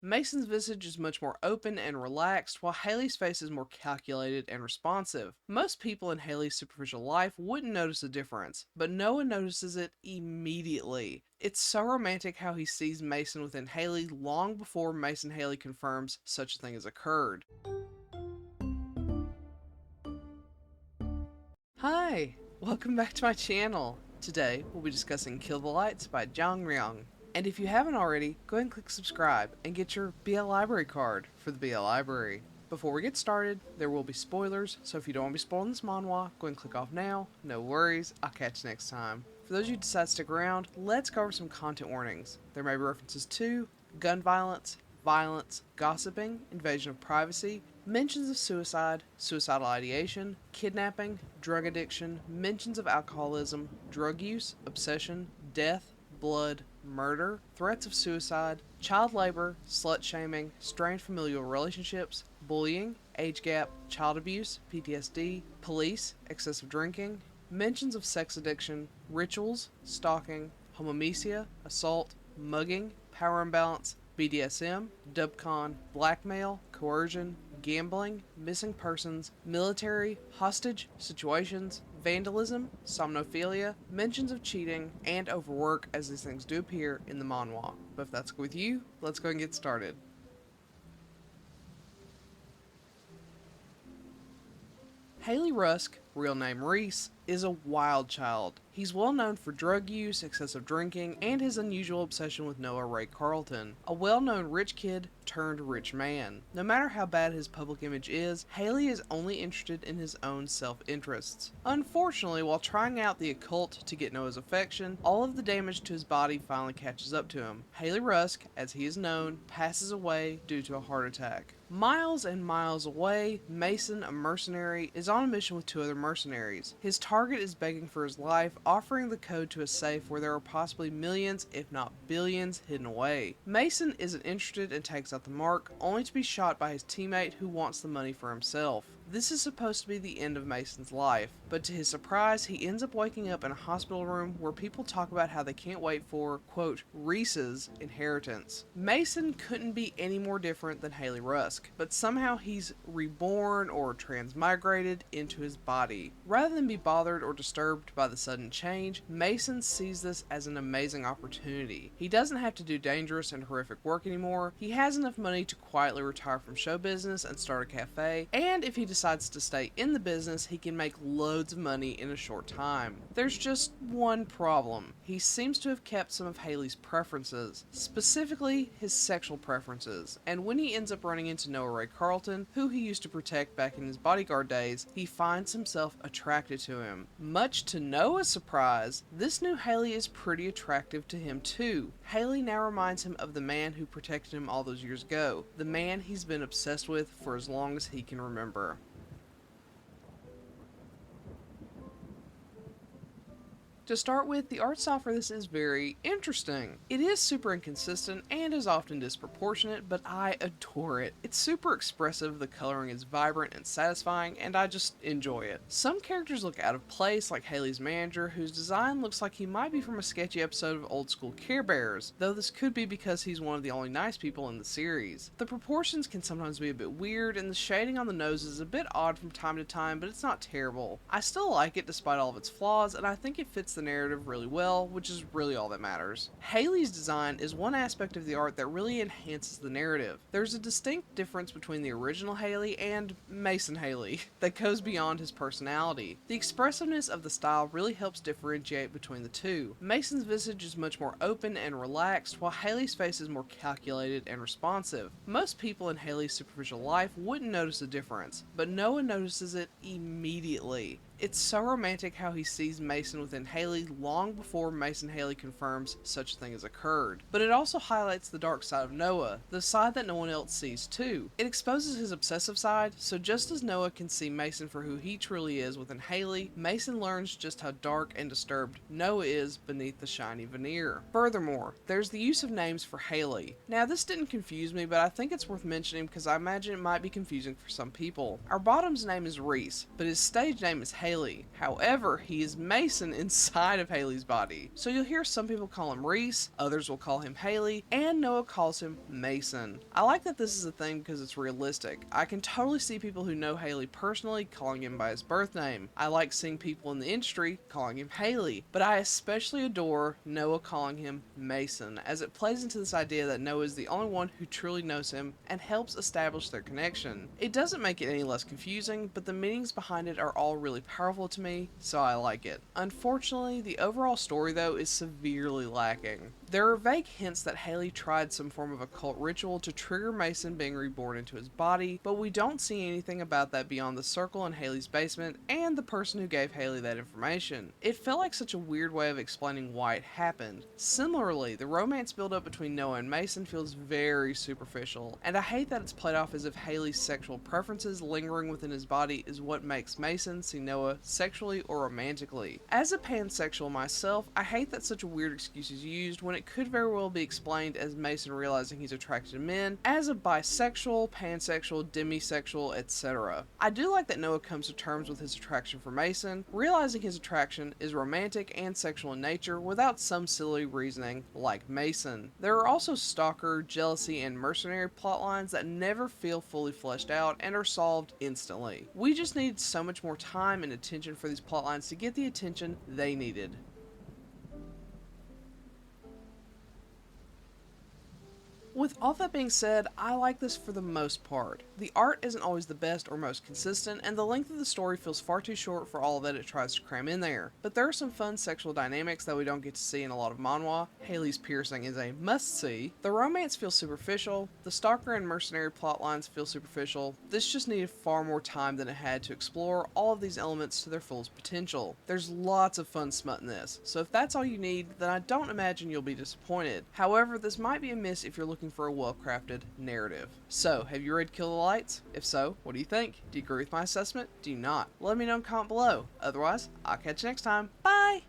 Mason's visage is much more open and relaxed, while Haley's face is more calculated and responsive. Most people in Haley's superficial life wouldn't notice a difference, but Noah notices it immediately. It's so romantic how he sees Mason within Haley long before Mason Haley confirms such a thing has occurred. Hi, welcome back to my channel. Today we'll be discussing Kill the Lights by Jang Ryang. And if you haven't already, go ahead and click subscribe and get your BL Library card for the BL Library. Before we get started, there will be spoilers, so if you don't want to be spoiled in this manhwa, go ahead and click off now. No worries, I'll catch you next time. For those of you who decide to stick around, let's go over some content warnings. There may be references to gun violence, gossiping, invasion of privacy, mentions of suicide, suicidal ideation, kidnapping, drug addiction, mentions of alcoholism, drug use, obsession, death, blood, murder, threats of suicide, child labor, slut shaming, strained familial relationships, bullying, age gap, child abuse, PTSD, police, excessive drinking, mentions of sex addiction, rituals, stalking, homomesia, assault, mugging, power imbalance, BDSM, dubcon, blackmail, coercion, gambling, missing persons, military, hostage situations, vandalism, somnophilia, mentions of cheating, and overwork, as these things do appear in the manhwa. But if that's good with you, let's go and get started. Healy Rusk, real name Reese, is a wild child. He's well known for drug use, excessive drinking, and his unusual obsession with Noah Ray Carlton, a well-known rich kid turned rich man. No matter how bad his public image is, Healy is only interested in his own self-interests. Unfortunately, while trying out the occult to get Noah's affection, all of the damage to his body finally catches up to him. Healy Rusk, as he is known, passes away due to a heart attack. Miles and miles away, Mason, a mercenary, is on a mission with two other mercenaries. His target is begging for his life, offering the code to a safe where there are possibly millions, if not billions, hidden away. Mason isn't interested and takes out the mark, only to be shot by his teammate who wants the money for himself. This is supposed to be the end of Mason's life, but to his surprise, he ends up waking up in a hospital room where people talk about how they can't wait for, quote, Reese's inheritance. Mason couldn't be any more different than Healy Rusk, but somehow he's reborn or transmigrated into his body. Rather than be bothered or disturbed by the sudden change, Mason sees this as an amazing opportunity. He doesn't have to do dangerous and horrific work anymore, he has enough money to quietly retire from show business and start a cafe, and if he decides to stay in the business, he can make loads of money in a short time. There's just one problem. He seems to have kept some of Healy's preferences, specifically his sexual preferences, and when he ends up running into Noah Ray Carlton, who he used to protect back in his bodyguard days, he finds himself attracted to him. Much to Noah's surprise, this new Healy is pretty attractive to him too. Healy now reminds him of the man who protected him all those years ago, the man he's been obsessed with for as long as he can remember. To start with, the art style for this is very interesting. It is super inconsistent and is often disproportionate, but I adore it. It's super expressive, the coloring is vibrant and satisfying, and I just enjoy it. Some characters look out of place, like Healy's manager, whose design looks like he might be from a sketchy episode of Old School Care Bears, though this could be because he's one of the only nice people in the series. The proportions can sometimes be a bit weird, and the shading on the nose is a bit odd from time to time, but it's not terrible. I still like it despite all of its flaws, and I think it fits the narrative really well, which is really all that matters. Healy's design is one aspect of the art that really enhances the narrative. There's a distinct difference between the original Healy and Mason Healy that goes beyond his personality. The expressiveness of the style really helps differentiate between the two. Mason's visage is much more open and relaxed, while Healy's face is more calculated and responsive. Most people in Healy's superficial life wouldn't notice a difference, but Noah notices it immediately. It's so romantic how he sees Mason within Healy long before Mason Healy confirms such a thing has occurred. But it also highlights the dark side of Noah, the side that no one else sees too. It exposes his obsessive side, so just as Noah can see Mason for who he truly is within Healy, Mason learns just how dark and disturbed Noah is beneath the shiny veneer. Furthermore, there's the use of names for Healy. Now this didn't confuse me, but I think it's worth mentioning because I imagine it might be confusing for some people. Our bottom's name is Reese, but his stage name is Healy. Healy. However, he is Mason inside of Healy's body. So you'll hear some people call him Reese, others will call him Healy, and Noah calls him Mason. I like that this is a thing because it's realistic. I can totally see people who know Healy personally calling him by his birth name. I like seeing people in the industry calling him Healy, but I especially adore Noah calling him Mason, as it plays into this idea that Noah is the only one who truly knows him and helps establish their connection. It doesn't make it any less confusing, but the meanings behind it are all really powerful to me, so I like it. Unfortunately, the overall story though is severely lacking. There are vague hints that Healy tried some form of occult ritual to trigger Mason being reborn into his body, but we don't see anything about that beyond the circle in Healy's basement and the person who gave Healy that information. It felt like such a weird way of explaining why it happened. Similarly, the romance buildup between Noah and Mason feels very superficial, and I hate that it's played off as if Healy's sexual preferences lingering within his body is what makes Mason see Noah sexually or romantically. As a pansexual myself, I hate that such a weird excuse is used when it could very well be explained as Mason realizing he's attracted to men as a bisexual, pansexual, demisexual, etc. I do like that Noah comes to terms with his attraction for Mason, realizing his attraction is romantic and sexual in nature without some silly reasoning like Mason. There are also stalker, jealousy, and mercenary plotlines that never feel fully fleshed out and are solved instantly. We just needed so much more time and attention for these plotlines to get the attention they needed. With all that being said, I like this for the most part. The art isn't always the best or most consistent, and the length of the story feels far too short for all that it tries to cram in there. But there are some fun sexual dynamics that we don't get to see in a lot of manhwa. Healy's piercing is a must-see. The romance feels superficial. The stalker and mercenary plotlines feel superficial. This just needed far more time than it had to explore all of these elements to their fullest potential. There's lots of fun smut in this, so if that's all you need, then I don't imagine you'll be disappointed. However, this might be a miss if you're looking for a well-crafted narrative. So, have you read Kill the Lights? If so, what do you think? Do you agree with my assessment? Do you not? Let me know in the comment below. Otherwise, I'll catch you next time. Bye!